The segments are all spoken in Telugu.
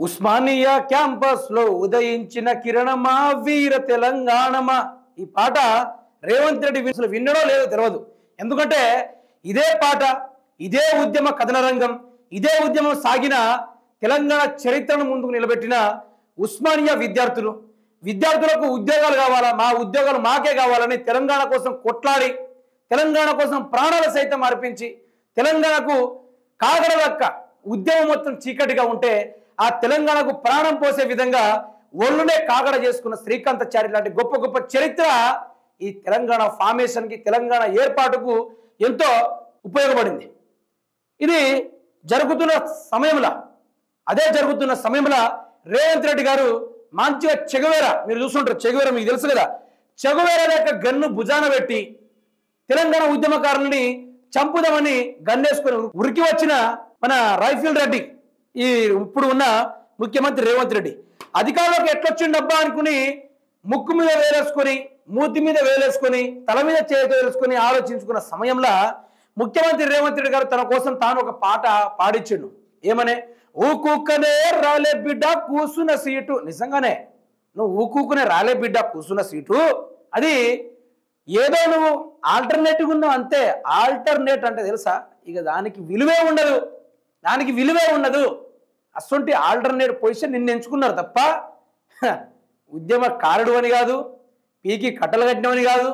ఉస్మానియా క్యాంపస్ లో ఉదయించిన కిరణమా వీర తెలంగాణమా. ఈ పాట రేవంత్ రెడ్డి విన్నడో లేదో తెలియదు. ఎందుకంటే ఇదే పాట, ఇదే ఉద్యమ కథన రంగం, ఇదే ఉద్యమం సాగిన తెలంగాణ చరిత్రను ముందుకు నిలబెట్టిన ఉస్మానియా విద్యార్థులకు ఉద్యోగాలు కావాలా, మా ఉద్యోగాలు మాకే కావాలని తెలంగాణ కోసం కొట్లాడి, తెలంగాణ కోసం ప్రాణాలు సైతం అర్పించి, తెలంగాణకు కాగడదక్క ఉద్యమం మొత్తం చీకటిగా ఉంటే ఆ తెలంగాణకు ప్రాణం పోసే విధంగా ఒళ్ళునే కాగడ చేసుకున్న శ్రీకాంతాచారి లాంటి గొప్ప గొప్ప చరిత్ర ఈ తెలంగాణ ఫార్మేషన్కి, తెలంగాణ ఏర్పాటుకు ఎంతో ఉపయోగపడింది. ఇది జరుగుతున్న సమయంలో రేవంత్ రెడ్డి గారు మంచిగా చెగువేరా, మీరు చూస్తుంటారు చెగువేరా, మీకు తెలుసు కదా, చెగువేరా యొక్క గన్ను భుజాన పెట్టి తెలంగాణ ఉద్యమకారుల్ని చంపుదామని గన్నేసుకొని ఉరికి వచ్చిన మన రైఫిల్ రెడ్డి, ఈ ఇప్పుడు ఉన్న ముఖ్యమంత్రి రేవంత్ రెడ్డి అధికారంలోకి ఎట్లొచ్చిండబ్బా అనుకుని ముక్కు మీద వేలేసుకొని, మూతి మీద వేలేసుకొని, తల మీద చేతి వేలేసుకొని ఆలోచించుకున్న సమయంలో ముఖ్యమంత్రి రేవంత్ రెడ్డి గారు తన కోసం తాను ఒక పాట పాడించిండు. ఏమనే, ఊకూకనే రాలే బిడ్డ కూసున్న సీటు. నిజంగానే నువ్వు ఊకూకునే రాలే బిడ్డ కూసున్న సీటు, అది ఏదో నువ్వు ఆల్టర్నేటివ్ ఉన్నావు అంతే. ఆల్టర్నేట్ అంటే తెలుసా, ఇక దానికి విలువే ఉండదు. అసొంటి ఆల్టర్నేట్ పొజిషన్ నిన్ను ఎంచుకున్నారు తప్ప ఉద్యమ కారుడు అని కాదు, పీకి కట్టలు కట్టినవని కాదు,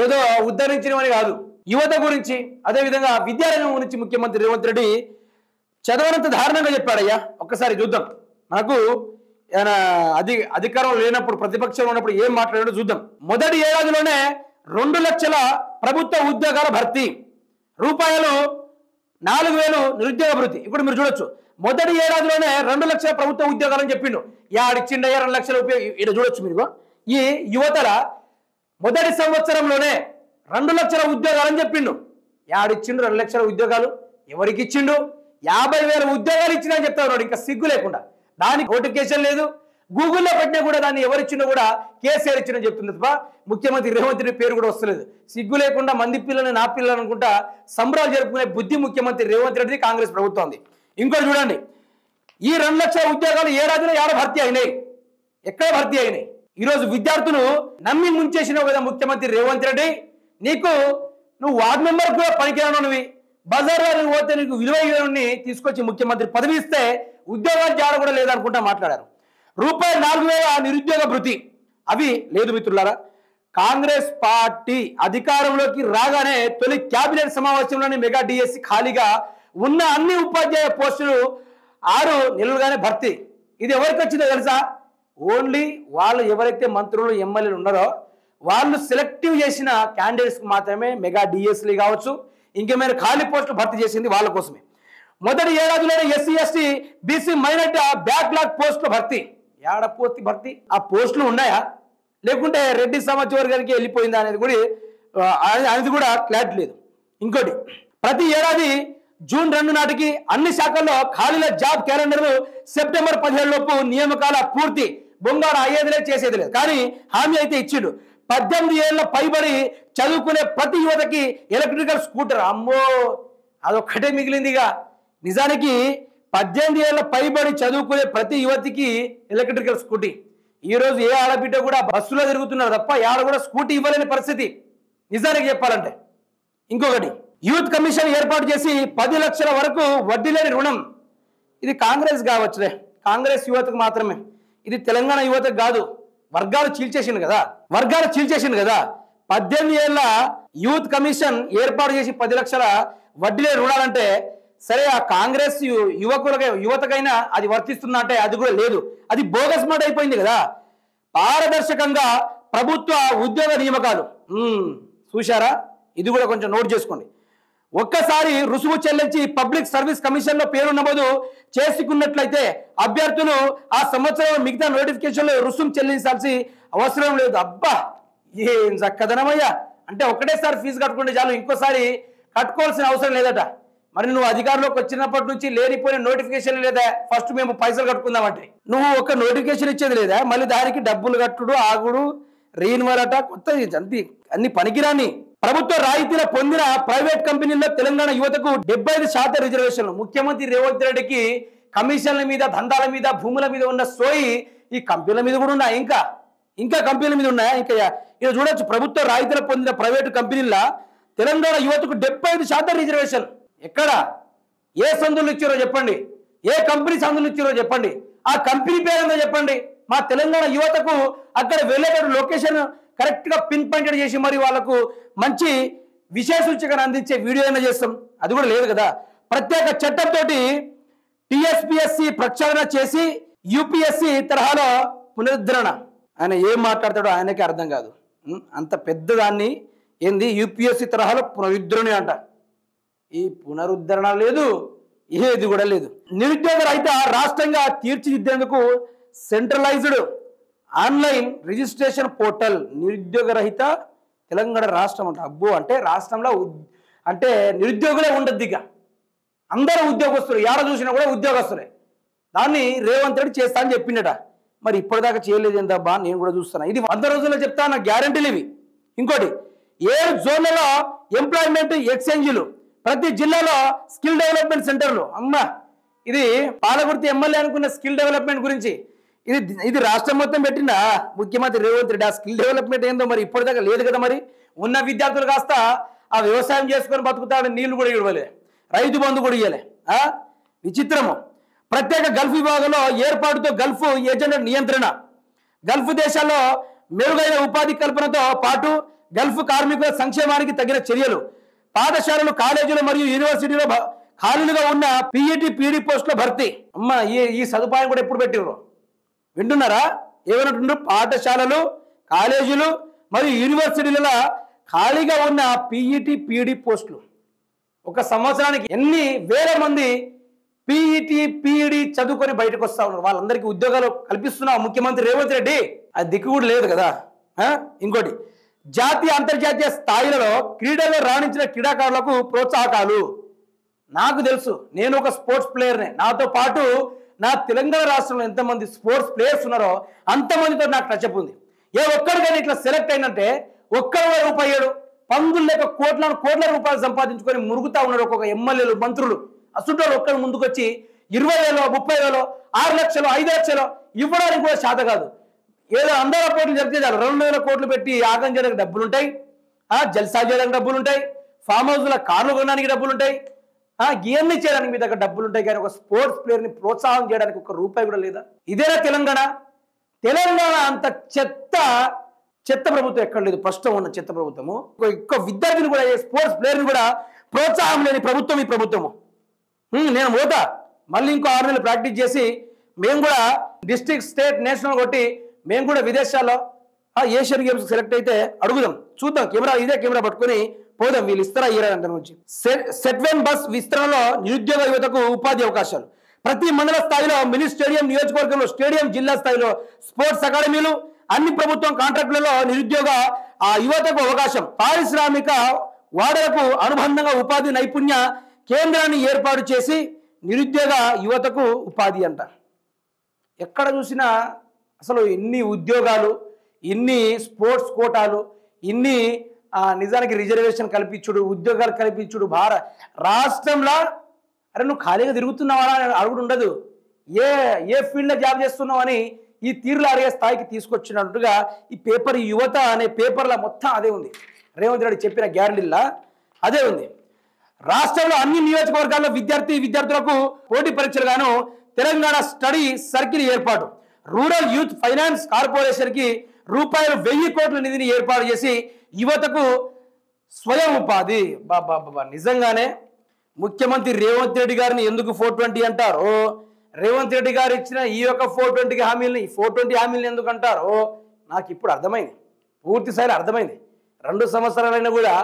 ఏదో ఉద్ధరించినవని కాదు. యువత గురించి, అదేవిధంగా విద్యారంగం గురించి ముఖ్యమంత్రి రేవంత్ రెడ్డి చదవనంత దారుణంగా చెప్పాడయ్యా. ఒక్కసారి చూద్దాం. మనకు అధికారం లేనప్పుడు, ప్రతిపక్షంలో ఉన్నప్పుడు ఏం మాట్లాడాడో చూద్దాం. మొదటి ఏడాదిలోనే 2 లక్షల ప్రభుత్వ ఉద్యోగాల భర్తీ, రూపాయలు 4,000 నిరుద్యోగ భృతి. ఇప్పుడు మీరు చూడొచ్చు, మొదటి ఏడాదిలోనే 2 లక్షల ప్రభుత్వ ఉద్యోగాలని చెప్పిండు. యాడిచ్చిండయ్యా 2 లక్షల ఉపయోగం? ఇక్కడ చూడొచ్చు మీరు. ఈ యువతల మొదటి సంవత్సరంలోనే 2 లక్షల ఉద్యోగాలని చెప్పిండు. యాడిచ్చిండు 2 లక్షల ఉద్యోగాలు? ఎవరికి ఇచ్చిండు? 50,000 ఉద్యోగాలు ఇచ్చినా చెప్తా ఉన్నాడు, ఇంకా సిగ్గు లేకుండా. దానికి నోటిఫికేషన్ లేదు, గూగుల్లో పెట్టినా కూడా దాన్ని ఎవరిచ్చినా కూడా కేసీఆర్ ఇచ్చినా చెప్తుంది తప్ప ముఖ్యమంత్రి రేవంత్ రెడ్డి పేరు కూడా వస్తలేదు. సిగ్గు లేకుండా మంది పిల్లల్ని నా పిల్లలు అనుకుంటా సంబరాలు జరుపుకునే బుద్ధి ముఖ్యమంత్రి రేవంత్ రెడ్డి కాంగ్రెస్ ప్రభుత్వం ఉంది. ఇంకోటి చూడండి, ఈ 2 లక్షల ఉద్యోగాలు ఏడాదిలో భర్తీ అయినాయి? ఎక్కడ భర్తీ అయినాయి? ఈరోజు విద్యార్థులు నమ్మి ముంచేసినావు కదా ముఖ్యమంత్రి రేవంత్ రెడ్డి. నువ్వు వార్డు మెంబర్ కూడా పనికిరానువి, బజార్లో పోతే నీకు విలువని తీసుకొచ్చి ముఖ్యమంత్రి పదవి ఇస్తే ఉద్యోగాలు జాడ కూడా లేదనుకుంటా మాట్లాడారు. రూపాయలు 4,000 నిరుద్యోగ భృతి, అవి లేదు మిత్రులారా. కాంగ్రెస్ పార్టీ అధికారంలోకి రాగానే తొలి క్యాబినెట్ సమావేశంలోని మెగా డిఎస్సి ఖాళీగా ఉన్న అన్ని ఉపాధ్యాయ పోస్టులు 6 నెలలుగానే భర్తీ. ఇది ఎవరికి వచ్చిందో తెలుసా? ఓన్లీ వాళ్ళు ఎవరైతే మంత్రులు, ఎమ్మెల్యేలు ఉన్నారో వాళ్ళు సెలెక్టివ్ చేసిన క్యాండిడేట్స్కి మాత్రమే మెగా డిఎస్సీలు కావచ్చు, ఇంకేమైనా ఖాళీ పోస్టులు భర్తీ చేసింది వాళ్ళ కోసమే. మొదటి ఏడాదిలోనే SC ST BC minority backlog పోస్టులు భర్తీ. ఏడ పోస్టు భర్తీ? ఆ పోస్టులు ఉన్నాయా లేకుంటే రెడ్డి సమాజ్ వర్గానికి వెళ్ళిపోయిందా అనేది కూడా క్లారిటీ లేదు. ఇంకోటి, ప్రతి ఏడాది జూన్ 2 నాటికి అన్ని శాఖల్లో ఖాళీల జాబ్ క్యాలెండర్ సెప్టెంబర్ 17 లోపు నియామకాల పూర్తి. బొంగారు అయ్యేది లేదు, చేసేది లేదు, కానీ హామీ అయితే ఇచ్చిండు. 18 ఏళ్ల పైబడి చదువుకునే ప్రతి యువతకి ఎలక్ట్రికల్ స్కూటర్. అమ్మో, అదొక్కటే మిగిలిందిగా. నిజానికి 18 ఏళ్ల పైబడి చదువుకునే ప్రతి యువతికి ఎలక్ట్రికల్ స్కూటీ. ఈరోజు ఏ ఆడబిడ్డ కూడా బస్సులో తిరుగుతున్నారు తప్ప ఆడ కూడా స్కూటీ ఇవ్వలేని పరిస్థితి నిజానికి చెప్పాలంటే. ఇంకొకటి, యూత్ కమిషన్ ఏర్పాటు చేసి 10 లక్షల వరకు వడ్డీ లేని రుణం. ఇది కాంగ్రెస్ కావచ్చులే, కాంగ్రెస్ యువతకు మాత్రమే. ఇది తెలంగాణ యువతకు కాదు. వర్గాలు చీల్చేసింది కదా. 18 ఏళ్ల యూత్ కమిషన్ ఏర్పాటు చేసి 10 లక్షల వడ్డీ లేని రుణాలంటే సరే, ఆ కాంగ్రెస్ యువతకైనా అది వర్తిస్తుందా అంటే అది కూడా లేదు. అది బోగస్ మాట అయిపోయింది కదా. పారదర్శకంగా ప్రభుత్వ ఉద్యోగ నియామకాలు చూశారా? ఇది కూడా కొంచెం నోట్ చేసుకోండి. ఒక్కసారి రుసుము చెల్లించి పబ్లిక్ సర్వీస్ కమిషన్లో పేరు నమోదు చేసుకున్నట్లయితే అభ్యర్థులు ఆ సంవత్సరం మిగతా నోటిఫికేషన్లో రుసుము చెల్లించాల్సి అవసరం లేదు. అబ్బా, ఏం చక్కదనమయ్యా. అంటే ఒకటేసారి ఫీజు కట్టుకుంటే చాలు, ఇంకోసారి కట్టుకోవాల్సిన అవసరం లేదట. మరి నువ్వు అధికారంలోకి వచ్చినప్పటి నుంచి లేనిపోయిన నోటిఫికేషన్ లేదా? ఫస్ట్ మేము పైసలు కట్టుకుందామంటే నువ్వు ఒక నోటిఫికేషన్ ఇచ్చేది లేదా? మళ్ళీ దానికి డబ్బులు కట్టుడు, ఆగుడు, రీన్వల్ అట, కొత్త అన్ని పనికిరాని. ప్రభుత్వ రాయితీల పొందిన ప్రైవేట్ కంపెనీల్లో తెలంగాణ యువతకు 75% రిజర్వేషన్లు. ముఖ్యమంత్రి రేవంత్ రెడ్డికి కమిషన్ల మీద దందాల మీద భూముల మీద ఉన్న సోయి ఈ కంపెనీల మీద కూడా ఉన్నాయి. ఇంకా కంపెనీల మీద ఉన్నాయా? ఇంకా ఇక్కడ చూడొచ్చు, ప్రభుత్వ రాయితీలు పొందిన ప్రైవేటు కంపెనీల తెలంగాణ యువతకు 75% రిజర్వేషన్. ఎక్కడ ఏ సందులు ఇచ్చారో చెప్పండి, ఏ కంపెనీ సందులు ఇచ్చారో చెప్పండి, ఆ కంపెనీ పేరేందో చెప్పండి. మా తెలంగాణ యువతకు అక్కడ వెళ్ళేటట్టు లొకేషన్ కరెక్ట్గా పిన్ పాయింటెడ్ చేసి మరి వాళ్ళకు మంచి విశేష సూచికను అందించే వీడియో అయినా చేస్తాం. అది కూడా లేదు కదా. ప్రత్యేక చట్టంతో టీఎస్పీఎస్సీ ప్రక్షాళన చేసి యూపీఎస్సీ తరహాలో పునరుద్ధరణ. ఆయన ఏం మాట్లాడతాడో ఆయనకే అర్థం కాదు. అంత పెద్దదాన్ని ఏంది యూపీఎస్సీ తరహాలో పునరుద్ధరణ అంట. ఈ పునరుద్ధరణ లేదు, ఏది కూడా లేదు. నిరుద్యోగ రహిత రాష్ట్రంగా తీర్చిదిద్దేందుకు సెంట్రలైజ్డ్ ఆన్లైన్ రిజిస్ట్రేషన్ పోర్టల్. నిరుద్యోగ రహిత తెలంగాణ రాష్ట్రం అంట. అబ్బో, అంటే రాష్ట్రంలో అంటే నిరుద్యోగులే ఉండద్దు, ఇక అందరూ ఉద్యోగస్తులు, ఏడ చూసినా కూడా ఉద్యోగస్తులే. దాన్ని రేవంత్ రెడ్డి చేస్తా అని చెప్పిండట. మరి ఇప్పటిదాకా చేయలేదు ఏందబ్బా, నేను కూడా చూస్తున్నా. ఇది 100 రోజుల్లో చెప్తా నా గ్యారంటీలు ఇవి. ఇంకోటి, 7 జోన్లలో ఎంప్లాయ్మెంట్ ఎక్స్చేంజీలు, ప్రతి జిల్లాలో స్కిల్ డెవలప్మెంట్ సెంటర్లు. అమ్మ, ఇది పాలకుర్తి ఎమ్మెల్యే అనుకున్న స్కిల్ డెవలప్మెంట్ గురించి ఇది రాష్ట్రం మొత్తం పెట్టిందా ముఖ్యమంత్రి రేవంత్ రెడ్డి? ఆ స్కిల్ డెవలప్మెంట్ ఏందో మరి ఇప్పటిదాకా లేదు కదా. మరి ఉన్న విద్యార్థులు కాస్త ఆ వ్యవసాయం చేసుకొని బతుకుతాడని నీళ్లు కూడా ఇవ్వలే, రైతు బంధు కూడా ఇవ్వలే. విచిత్రము. ప్రత్యేక గల్ఫ్ విభాగంలో ఏర్పాటుతో గల్ఫ్ ఏజెంట్ నియంత్రణ, గల్ఫ్ దేశాల్లో మెరుగైన ఉపాధి కల్పనతో పాటు గల్ఫ్ కార్మికుల సంక్షేమానికి తగిన చర్యలు, పాఠశాలలు, కాలేజీలు మరియు యూనివర్సిటీలో ఖాళీలుగా ఉన్న పీఈటీ పీడీ పోస్టుల భర్తీ. అమ్మ, ఈ సదుపాయం కూడా ఎప్పుడు పెట్టిర్రు వింటున్నారా? ఏమన్నట్టు పాఠశాలలు, కాలేజీలు మరియు యూనివర్సిటీలలో ఖాళీగా ఉన్న పీఈటీ పీడీ పోస్టులు. ఒక సంవత్సరానికి ఎన్ని వేల మంది పీఈటీ పీఈడీ చదువుకొని బయటకు వస్తా ఉన్నారు. వాళ్ళందరికీ ఉద్యోగాలు కల్పిస్తున్నా ముఖ్యమంత్రి రేవంత్ రెడ్డి. అది దిక్కు కూడా లేదు కదా. ఇంకోటి, జాతీయ అంతర్జాతీయ స్థాయిలలో క్రీడల్లో రాణించిన క్రీడాకారులకు ప్రోత్సాహకాలు. నాకు తెలుసు, నేను ఒక స్పోర్ట్స్ ప్లేయర్నే. నాతో పాటు నా తెలంగాణ రాష్ట్రంలో ఎంతమంది స్పోర్ట్స్ ప్లేయర్స్ ఉన్నారో అంతమందితో నాకు టచ్అప్ ఉంది. ఏ ఒక్కడికైనా ఇట్లా సెలెక్ట్ అయినంటే ఒక్కరు రూపాయి 7 పందులు లేక కోట్ల రూపాయలు సంపాదించుకొని మురుగుతా ఉన్నారు ఒక్కొక్క ఎమ్మెల్యేలు, మంత్రులు. అసలు ఒక్కరు ముందుకొచ్చి 20,000, 30,000, 6 లక్షలు, 5 లక్షలు ఇవ్వడానికి కూడా శాత కాదు. ఏదో అందరూ కోట్లు చెప్తే చాలు 2,000 కోట్లు పెట్టి యాగం చేయడానికి డబ్బులు ఉంటాయి, జల్సా చేయడానికి డబ్బులు ఉంటాయి, ఫామ్ హౌస్ల కార్లు కొనడానికి డబ్బులు ఉంటాయి, ఇవన్నీ చేయడానికి మీ దగ్గర డబ్బులు ఉంటాయి. కానీ ఒక స్పోర్ట్స్ ప్లేయర్ని ప్రోత్సాహం చేయడానికి ఒక్క రూపాయి కూడా లేదా? ఇదేనా తెలంగాణ? తెలంగాణ అంత చెత్త ప్రభుత్వం ఎక్కడ లేదు. ప్రస్తుతం ఉన్న చెత్త ప్రభుత్వము. ఒక్క విద్యార్థిని కూడా, స్పోర్ట్స్ ప్లేయర్ని కూడా ప్రోత్సాహం లేని ప్రభుత్వం ఈ ప్రభుత్వము. నేను పోతా మళ్ళీ ఇంకో 6 నెలలు ప్రాక్టీస్ చేసి మేము కూడా డిస్ట్రిక్ట్, స్టేట్, నేషనల్ కొట్టి మేము కూడా విదేశాల్లో ఏషియన్ గేమ్స్ సెలెక్ట్ అయితే అడుగుదాం, చూద్దాం. ఇదే కెమెరా పట్టుకొని పోదాం. వీళ్ళు ఇస్తారా ఇయరంట నుంచి. సెట్వెన్ బస్ విస్తరణలో నిరుద్యోగ యువతకు ఉపాధి అవకాశాలు. ప్రతి మండల స్థాయిలో మినీ స్టేడియం, నియోజకవర్గంలో స్టేడియం, జిల్లా స్థాయిలో స్పోర్ట్స్ అకాడమీలు, అన్ని ప్రభుత్వం కాంట్రాక్టులలో నిరుద్యోగ యువతకు అవకాశం. పారిశ్రామిక వాడలకు అనుబంధంగా ఉపాధి నైపుణ్య కేంద్రాన్ని ఏర్పాటు చేసి నిరుద్యోగ యువతకు ఉపాధి అంట. ఎక్కడ చూసినా అసలు ఇన్ని ఉద్యోగాలు, ఇన్ని స్పోర్ట్స్ కోటాలు, ఇన్ని నిజానికి రిజర్వేషన్ కల్పించుడు, ఉద్యోగాలు కల్పించుడు రాష్ట్రంలో. అరే నువ్వు ఖాళీగా తిరుగుతున్నావా అని అడుగుడు ఉండదు. ఏ ఫీల్డ్లో జాబ్ చేస్తున్నావు అని ఈ తీరులో అడిగే స్థాయికి తీసుకొచ్చినట్టుగా ఈ పేపర్, యువత అనే పేపర్లో మొత్తం అదే ఉంది. రేవంత్ రెడ్డి చెప్పిన గ్యారంటీలా అదే ఉంది. రాష్ట్రంలో అన్ని నియోజకవర్గాల్లో విద్యార్థులకు పోటీ పరీక్షలు గాను తెలంగాణ స్టడీ సర్కిల్ ఏర్పాటు. రూరల్ యూత్ ఫైనాన్స్ కార్పొరేషన్కి ₹1,000 కోట్ల నిధిని ఏర్పాటు చేసి యువతకు స్వయం ఉపాధి. బాబా, నిజంగానే ముఖ్యమంత్రి రేవంత్ రెడ్డి గారిని ఎందుకు 420 అంటారో, రేవంత్ రెడ్డి గారు ఇచ్చిన ఈ యొక్క 420 హామీలను ఎందుకు అంటారో నాకు ఇప్పుడు అర్థమైంది, పూర్తిసారి అర్థమైంది. 2 సంవత్సరాలైనా కూడా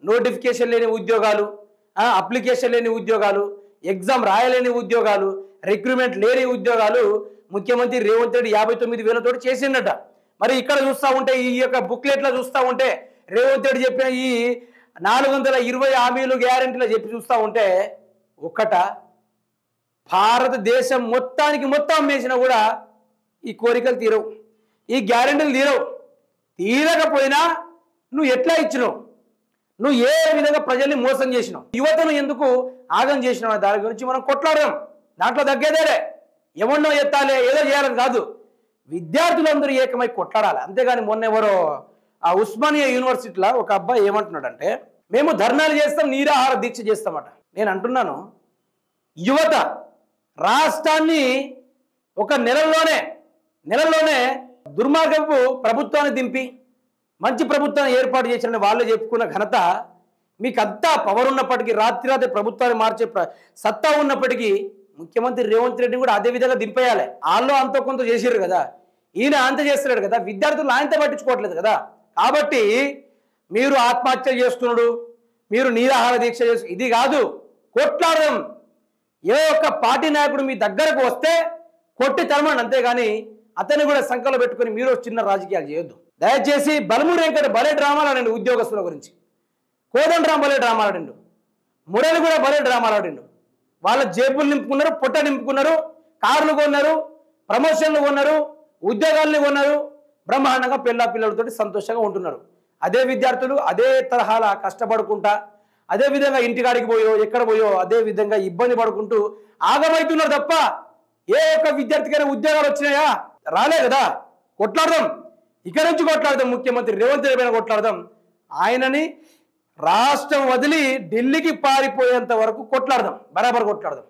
నోటిఫికేషన్ లేని ఉద్యోగాలు, అప్లికేషన్ లేని ఉద్యోగాలు, ఎగ్జామ్ రాయలేని ఉద్యోగాలు, రిక్రూట్మెంట్ లేని ఉద్యోగాలు ముఖ్యమంత్రి రేవంత్ రెడ్డి 59,000 చేసిండట. మరి ఇక్కడ చూస్తూ ఉంటే, ఈ యొక్క బుక్లెట్లో చూస్తూ ఉంటే రేవంత్ రెడ్డి చెప్పిన ఈ 420 హామీలు, గ్యారెంటీలు చెప్పి చూస్తూ ఉంటే భారతదేశం మొత్తం అమ్మేసినా కూడా ఈ కోరికలు తీరవు, ఈ గ్యారెంటీలు తీరకపోయినా నువ్వు ఎట్లా ఇచ్చినావు, నువ్వు ఏ విధంగా ప్రజల్ని మోసం చేసినావు, యువతను ఎందుకు ఆగం చేసినావు, దాని గురించి మనం కొట్లాడదాం. దాంట్లో తగ్గేదేలే, ఎవరినో ఎత్తాలి ఏదో చేయాలని కాదు, విద్యార్థులందరూ ఏకమై కొట్లాడాలి. అంతేగాని మొన్న ఎవరో ఆ ఉస్మానియా యూనివర్సిటీలో ఒక అబ్బాయి ఏమంటున్నాడంటే, మేము ధర్నాలు చేస్తాం, నిరాహార దీక్ష చేస్తామట. నేను అంటున్నాను, యువత రాష్ట్రాన్ని ఒక నెలల్లోనే దుర్మార్గపు ప్రభుత్వాన్ని దింపి మంచి ప్రభుత్వాన్ని ఏర్పాటు చేసిన వాళ్ళు చెప్పుకున్న ఘనత మీకంతా పవర్ ఉన్నప్పటికీ, రాత్రి ప్రభుత్వాన్ని మార్చే సత్తా ఉన్నప్పటికీ ముఖ్యమంత్రి రేవంత్ రెడ్డిని కూడా అదే విధంగా దింపేయాలి. వాళ్ళు అంత కొంత చేసిర్రు కదా, ఈయన అంత చేస్తున్నాడు కదా, విద్యార్థులు ఆయనతో పట్టించుకోవట్లేదు కదా. కాబట్టి మీరు ఆత్మహత్య చేస్తున్నాడు, మీరు నిరాహార దీక్ష చేస్తు, ఇది కాదు, కొట్లాడడం. ఏ ఒక్క పార్టీ నాయకుడు మీ దగ్గరకు వస్తే కొట్టి తరమండి, అంతేగాని అతన్ని కూడా సంకలో పెట్టుకుని మీరు చిన్న రాజకీయాలు చేయొద్దు. దయచేసి బలమూరి వెంకట భలే డ్రామాలు ఆడండి ఉద్యోగస్తుల గురించి, కోదండరాం భలే డ్రామాలు ఆడిండు, మురళి కూడా భలే డ్రామాలు ఆడిండు. వాళ్ళ జేబులు నింపుకున్నారు, పొట్ట నింపుకున్నారు, కార్లు కొన్నారు, ప్రమోషన్లు కొన్నారు, ఉద్యోగాల్ని కొన్నారు, బ్రహ్మాండంగా పిల్లలతోటి సంతోషంగా ఉంటున్నారు. అదే విద్యార్థులు అదే తరహాల కష్టపడుకుంటా, అదే విధంగా ఇంటికాడికి పోయో ఎక్కడ పోయో అదే విధంగా ఇబ్బంది పడుకుంటూ ఆగమవుతున్నారు తప్ప ఏ ఒక్క విద్యార్థికైనా ఉద్యోగాలు వచ్చినాయా? రాలే కదా. కొట్లాడదాం, ఇక్కడ నుంచి కొట్లాడదాం, ముఖ్యమంత్రి రేవంత్ రెడ్డి పైన కొట్లాడదాం, ఆయనని రాష్ట్రం వదిలి ఢిల్లీకి పారిపోయేంత వరకు కొట్లాడదాం, బరాబర్ కొట్లాడదాం.